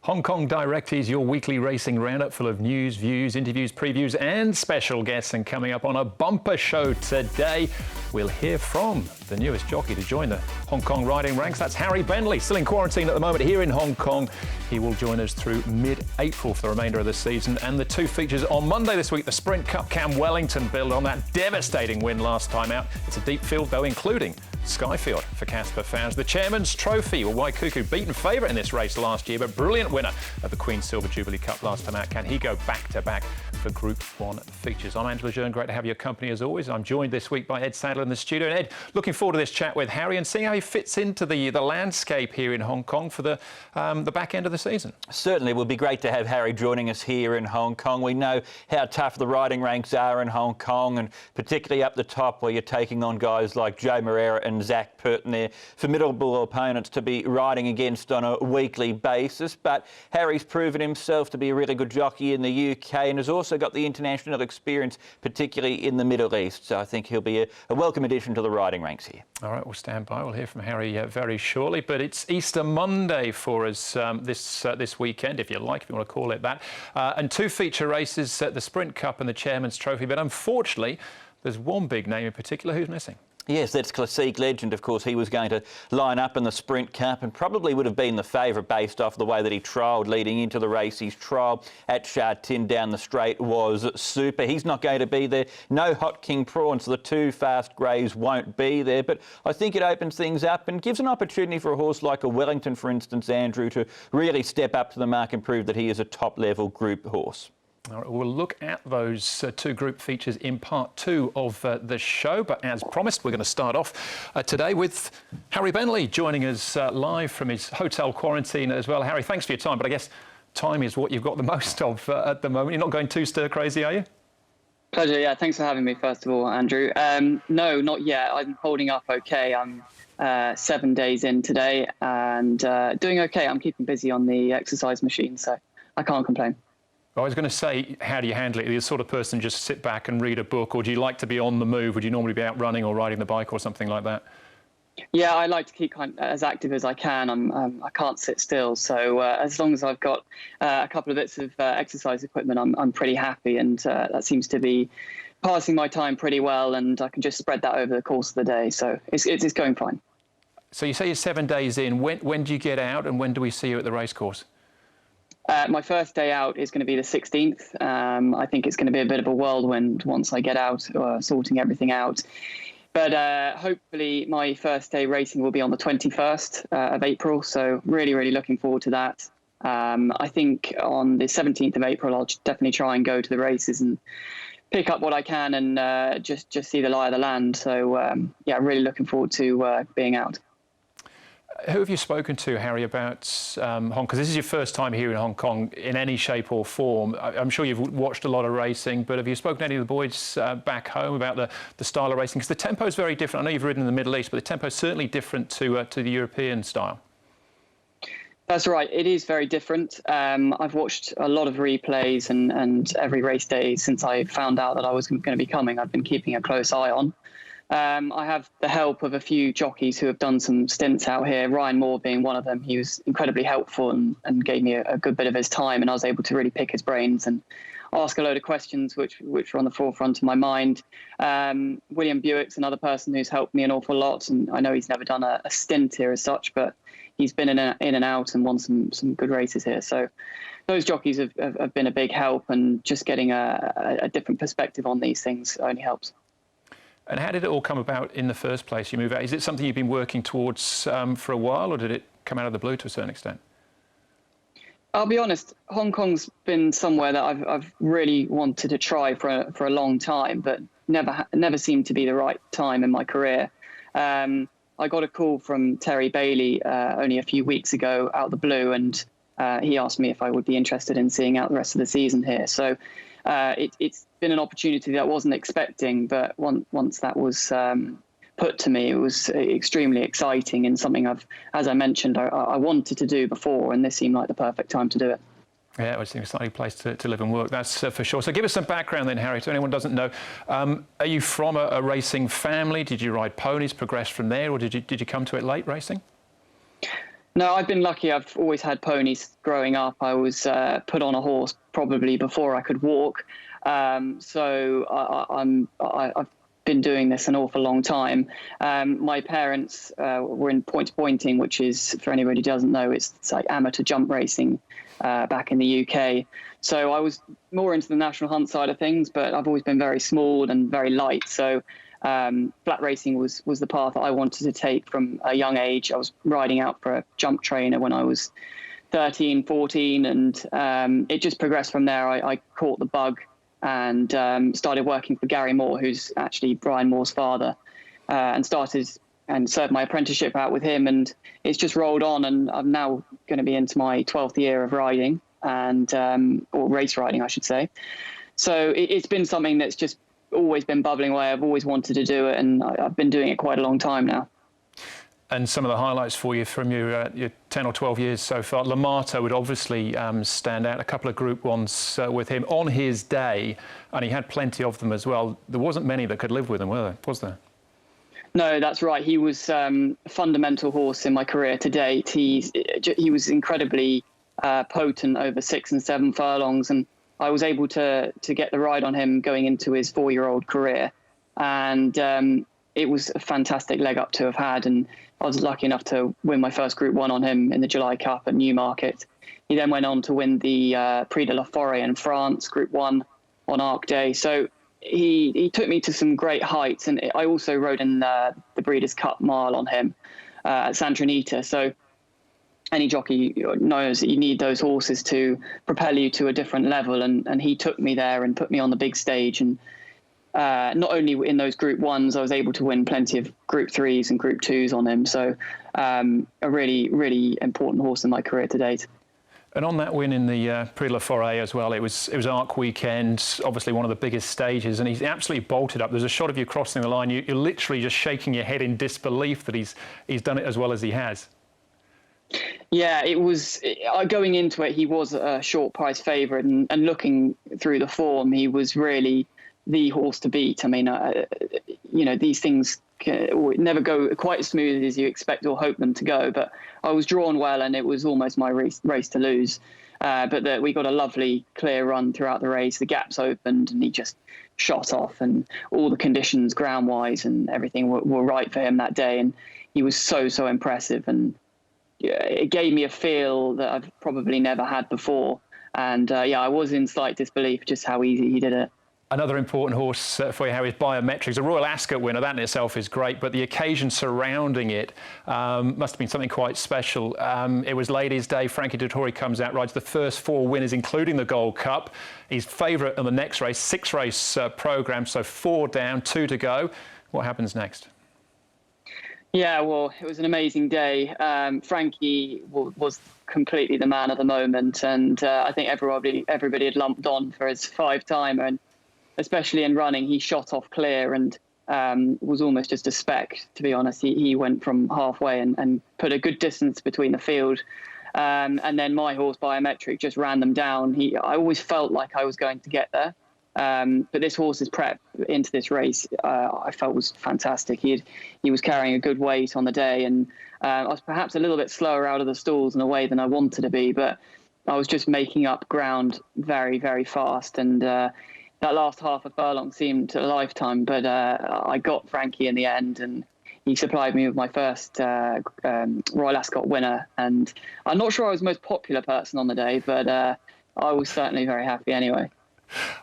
Hong Kong Direct is your weekly racing roundup full of news, views, interviews, previews and special guests. And coming up on a bumper show today, we'll hear from the newest jockey to join the Hong Kong riding ranks. That's Harry Bentley, still in quarantine at the moment here in Hong Kong. He will join us through mid-April for the remainder of the season. And the two features on Monday this week, the Sprint Cup. Cam Wellington build on that devastating win last time out. It's a deep field though, including Skyfield for Casper fans. The Chairman's Trophy, well, Waikuku beaten favourite in this race last year, but brilliant winner of the Queen's Silver Jubilee Cup last time out. Can he go back-to-back for Group 1 features? I'm Edward Jeune, great to have your company as always. I'm joined this week by Ed Sadler in the studio. And Ed, looking forward to this chat with Harry and seeing how he fits into the landscape here in Hong Kong for the back end of the season. Certainly, it would be great to have Harry joining us here in Hong Kong. We know how tough the riding ranks are in Hong Kong, and particularly up the top where you're taking on guys like Joe Moreira and Zach Purton. They're formidable opponents to be riding against on a weekly basis. But Harry's proven himself to be a really good jockey in the UK and has also got the international experience, particularly in the Middle East. So I think he'll be a welcome addition to the riding ranks here. All right, we'll stand by. We'll hear from Harry very shortly. But it's Easter Monday for us this weekend, if you like, if you want to call it that. And two feature races, the Sprint Cup and the Chairman's Trophy. But unfortunately, there's one big name in particular who's missing. Yes, that's Classique Legend. Of course, he was going to line up in the Sprint Cup and probably would have been the favourite based off the way that he trialled leading into the race. His trial at Sha Tin down the straight was super. He's not going to be there. No Hot King Prawn, so the two fast greys won't be there. But I think it opens things up and gives an opportunity for a horse like a Wellington, for instance, Andrew, to really step up to the mark and prove that he is a top-level group horse. All right, we'll look at those two group features in part two of the show. But as promised, we're going to start off today with Harry Bentley joining us live from his hotel quarantine as well. Harry, thanks for your time. But I guess time is what you've got the most of at the moment. You're not going too stir-crazy, are you? Pleasure, yeah. Thanks for having me, first of all, Andrew. No, not yet. I'm holding up okay. I'm 7 days in today and doing okay. I'm keeping busy on the exercise machine, so I can't complain. I was going to say, how do you handle it? Are you the sort of person just sit back and read a book, or do you like to be on the move? Would you normally be out running or riding the bike or something like that? Yeah, I like to keep as active as I can. I can't sit still, so as long as I've got a couple of bits of exercise equipment, I'm pretty happy, and that seems to be passing my time pretty well, and I can just spread that over the course of the day, so it's going fine. So you say you're 7 days in. When do you get out, and when do we see you at the racecourse? My first day out is going to be the 16th. I think it's going to be a bit of a whirlwind once I get out, sorting everything out. But hopefully my first day racing will be on the 21st of April. So really, really looking forward to that. I think on the 17th of April, I'll definitely try and go to the races and pick up what I can and just see the lie of the land. So, yeah, really looking forward to being out. Who have you spoken to, Harry, about Hong Kong? Because this is your first time here in Hong Kong in any shape or form. I'm sure you've watched a lot of racing, but have you spoken to any of the boys back home about the style of racing? Because the tempo is very different. I know you've ridden in the Middle East, but the tempo is certainly different to the European style. That's right. It is very different. I've watched a lot of replays and every race day since I found out that I was going to be coming. I've been keeping a close eye on. I have the help of a few jockeys who have done some stints out here, Ryan Moore being one of them. He was incredibly helpful and gave me a good bit of his time, and I was able to really pick his brains and ask a load of questions which were on the forefront of my mind. William Buick's another person who's helped me an awful lot, and I know he's never done a stint here as such, but he's been in and out and won some good races here. So those jockeys have been a big help, and just getting a different perspective on these things only helps. And how did it all come about in the first place? You move out. Is it something you've been working towards for a while, or did it come out of the blue to a certain extent? I'll be honest, Hong Kong's been somewhere that I've really wanted to try for a long time, but never seemed to be the right time in my career. I got a call from Terry Bailey only a few weeks ago out of the blue, and he asked me if I would be interested in seeing out the rest of the season here. So it's been an opportunity that I wasn't expecting, but once that was put to me, it was extremely exciting and something as I mentioned, I wanted to do before, and this seemed like the perfect time to do it. Yeah, it's an exciting place to live and work, that's for sure. So give us some background then, Harry, so anyone doesn't know. Are you from a racing family? Did you ride ponies, progress from there, or did you come to it late racing? No, I've been lucky. I've always had ponies growing up. I was put on a horse probably before I could walk. So I've been doing this an awful long time. My parents were in pointing, which is, for anybody who doesn't know, it's like amateur jump racing back in the UK. So I was more into the national hunt side of things, but I've always been very small and very light. So flat racing was the path that I wanted to take from a young age. I was riding out for a jump trainer when I was 13, 14, and it just progressed from there. I caught the bug and started working for Gary Moore, who's actually Brian Moore's father, and started and served my apprenticeship out with him. And it's just rolled on, and I'm now going to be into my 12th year of riding, and or race riding, I should say. So it's been something that's just always been bubbling away. I've always wanted to do it, and I've been doing it quite a long time now. And some of the highlights for you from your 10 or 12 years so far. Lamato would obviously stand out. A couple of Group 1s with him on his day, and he had plenty of them as well. There wasn't many that could live with him, were there? Was there? No, that's right. He was a fundamental horse in my career to date. He was incredibly potent over 6 and 7 furlongs, and I was able to get the ride on him going into his 4-year-old career. And it was a fantastic leg up to have had, and I was lucky enough to win my first Group 1 on him in the July Cup at Newmarket. He then went on to win the Prix de la Forêt in France, Group 1 on Arc Day. So he took me to some great heights, and I also rode in the Breeders' Cup Mile on him at Sant'Anita. So any jockey knows that you need those horses to propel you to a different level, and he took me there and put me on the big stage. And not only in those Group 1s, I was able to win plenty of Group 3s and Group 2s on him. So a really, really important horse in my career to date. And on that win in the Prix de la Forêt as well, it was Arc weekend, obviously one of the biggest stages, and he's absolutely bolted up. There's a shot of you crossing the line. You're literally just shaking your head in disbelief that he's done it as well as he has. Yeah, it was going into it. He was a short price favourite, and looking through the form, he was really the horse to beat. I mean, these things never go quite as smooth as you expect or hope them to go. But I was drawn well, and it was almost my race to lose. But we got a lovely clear run throughout the race. The gaps opened, and he just shot off, and all the conditions ground-wise and everything were right for him that day. And he was so impressive, and it gave me a feel that I've probably never had before. And I was in slight disbelief just how easy he did it. Another important horse for you, Harry, is Biometrics. A Royal Ascot winner, that in itself is great, but the occasion surrounding it must have been something quite special. It was Ladies' Day. Frankie Dettori comes out, rides the first 4 winners, including the Gold Cup. He's favourite in the next race, 6-race programme, so 4 down, 2 to go. What happens next? Yeah, well, it was an amazing day. Frankie was completely the man of the moment, and I think everybody had lumped on for his 5-timer, and especially in running, he shot off clear and was almost just a speck, to be honest. He went from halfway and put a good distance between the field. And then my horse, Biometric, just ran them down. I always felt like I was going to get there. But this horse's prep into this race, I felt was fantastic. He was carrying a good weight on the day, and I was perhaps a little bit slower out of the stalls in a way than I wanted to be, but I was just making up ground very, very fast. And that last half a furlong seemed a lifetime, but I got Frankie in the end, and he supplied me with my first Royal Ascot winner. And I'm not sure I was the most popular person on the day, but I was certainly very happy anyway.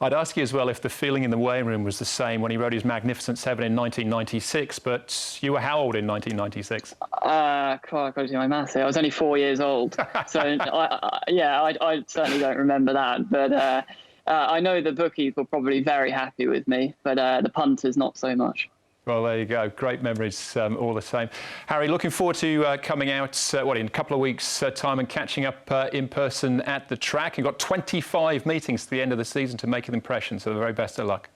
I'd ask you as well if the feeling in the weighing room was the same when he rode his Magnificent 7 in 1996, but you were how old in 1996? I've got to do my maths here. I was only 4 years old. So, I certainly don't remember that. But I know the bookies were probably very happy with me, but the punters not so much. Well, there you go. Great memories all the same. Harry, looking forward to coming out, in a couple of weeks' time and catching up in person at the track. You've got 25 meetings to the end of the season to make an impression, so the very best of luck.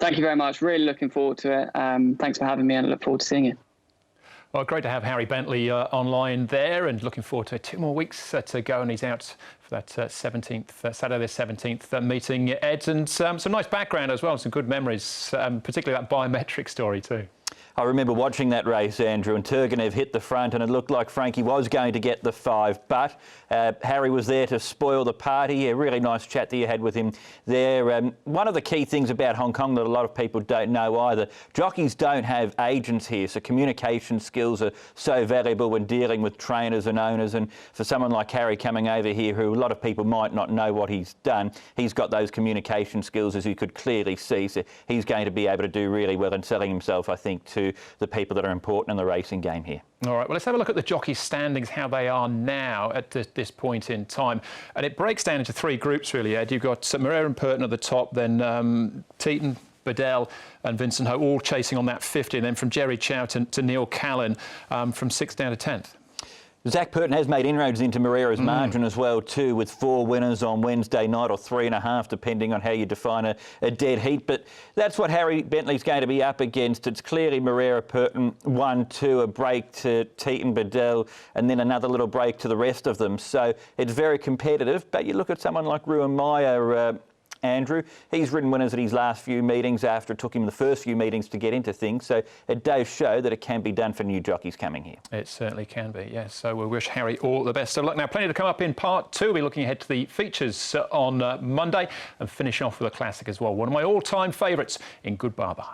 Thank you very much. Really looking forward to it. Thanks for having me, and I look forward to seeing you. Well, great to have Harry Bentley online there, and looking forward to 2 more weeks to go, and he's out for that Saturday the 17th meeting, Ed, and some nice background as well, some good memories, particularly that Biometric story too. I remember watching that race, Andrew, and Turgenev hit the front and it looked like Frankie was going to get the 5, but Harry was there to spoil the party. Yeah, really nice chat that you had with him there. One of the key things about Hong Kong that a lot of people don't know either, jockeys don't have agents here, so communication skills are so valuable when dealing with trainers and owners, and for someone like Harry coming over here, who a lot of people might not know what he's done, he's got those communication skills, as you could clearly see, so he's going to be able to do really well in selling himself, I think, to the people that are important in the racing game here. All right, well, let's have a look at the jockey standings, how they are now at this point in time. And it breaks down into 3 groups, really, Ed. You've got Moreira and Purton at the top, then Teton, Bedell and Vincent Ho all chasing on that 50, and then from Jerry Chow to Neil Callan from 6th down to 10th. Zach Purton has made inroads into Moreira's margin as well too, with 4 winners on Wednesday night, or 3.5 depending on how you define a dead heat. But that's what Harry Bentley's going to be up against. It's clearly Moreira, Purton, 1-2, a break to Teton, Bedell, and then another little break to the rest of them. So it's very competitive. But you look at someone like Ruan Meyer, Andrew, he's ridden winners at his last few meetings after it took him the first few meetings to get into things. So it does show that it can be done for new jockeys coming here. It certainly can be, yes. So we wish Harry all the best of luck. Now, plenty to come up in part 2. We'll be looking ahead to the features on Monday and finish off with a classic as well. One of my all-time favourites in Good Barber.